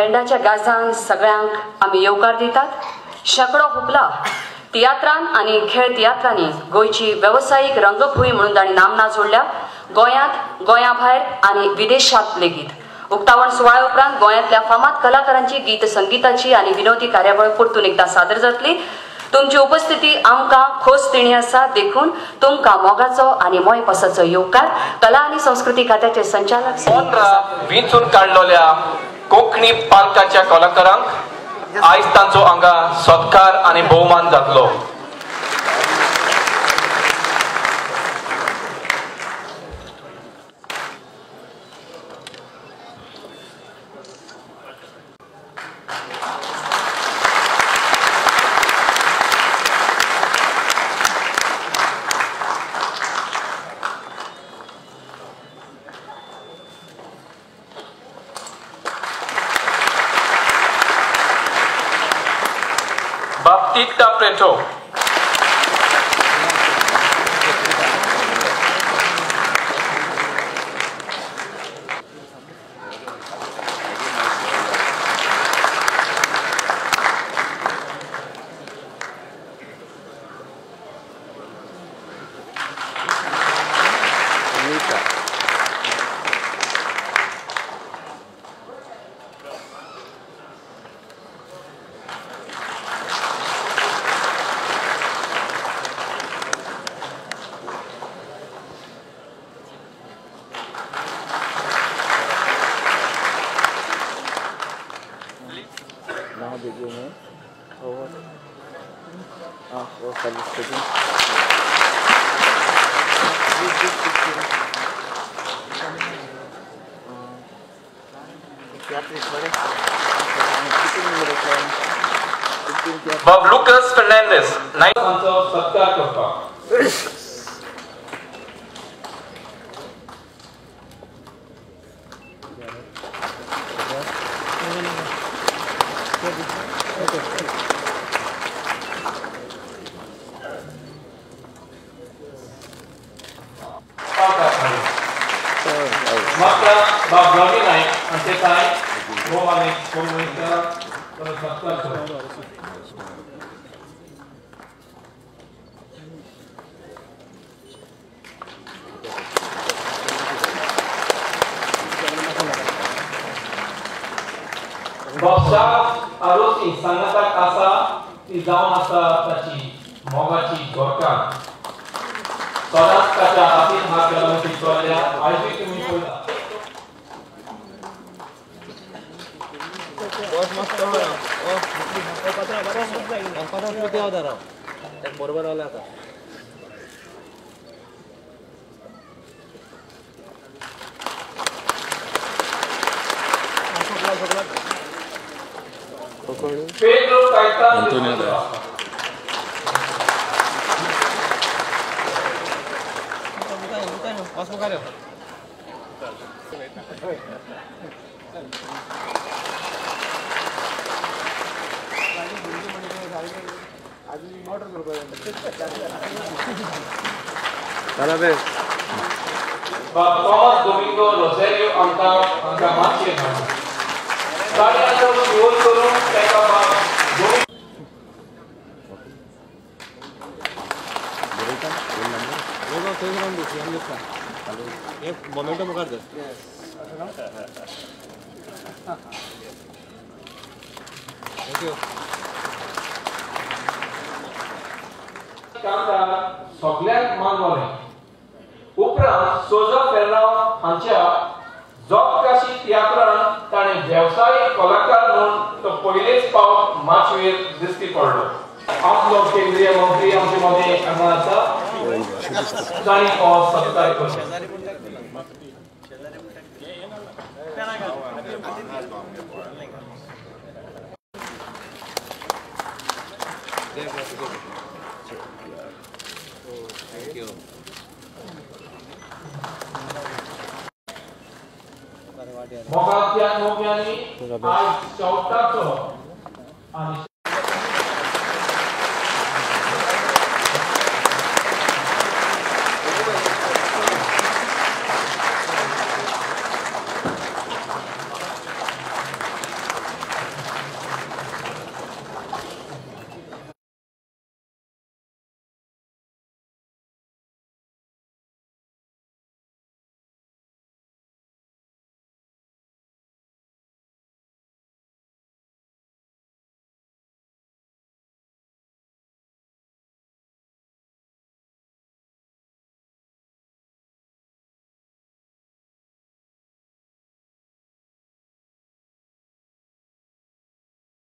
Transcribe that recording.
बँडाच्या गाजान सगळ्यांक आमी येवकार दितात. शेकडो हुबला तियात्रान आनी खेळ तियात्रांनी गोंयची वेवसायीक रंगभूंय म्हणून तांणी नामना जोडल्या. गोंयांत, गोंया भायर आनी विदेशांत लेगीत उक्तावण सुवाळ्या उपरांत गोंयांतल्या फामाद कलाकारांची गीत संगीताची आनी विनोदी कार्यावळ परतून एकदा सादर जातली. तुमची उपस्थिती आमकां खोस दिणी आसा, देखून तुमकां मोगाचो आनी मोयपसाचो येवकार. कला आनी संस्कृती खात्याचे संचालक विंचून काडलेल्या कोंकणी पालकाच्या कलाकारांक आयज तांचो हांगा सत्कार आनी भोवमान जातलो. Baptista Preto. वीडियो में और वो खाली सेटिंग Bob Lucas Fernandez, 9 सत्कार करता. Maka Bob Lagi naik, nanti saya mau balik komunitas terus sत्कार. Bangsa harus sangat asa di dalam asa taci mogaci gorkan. Saudara kaca hati hak dalam situasinya, ayo kami pula. बस मस्त हो रहा ओ पत्रा बरोबर मस्त आहे पत्रा किती होता राव एक बरोबर आला आता Pedro Caetano Antonio पास में करो Thomas Domingo Rosario angka masih kalian harus siul turun mereka एक मोमेंटम कर दे थैंक यू सगळ्यांक मानवले उपरांत सोजा फेर्नांव हांच्या जोगकाशी तियात्रान ताणें वेवसायीक कलाकार म्हणून तो पयलेच पावट माचयेर दिश्टी पडलो. आपलो केंद्रीय मंत्री आमचे मदें हांगा आसा तांणी हो सत्कार केलो. थैंक यू मोगात्या मोग्यांनी आज चौथाचो आणि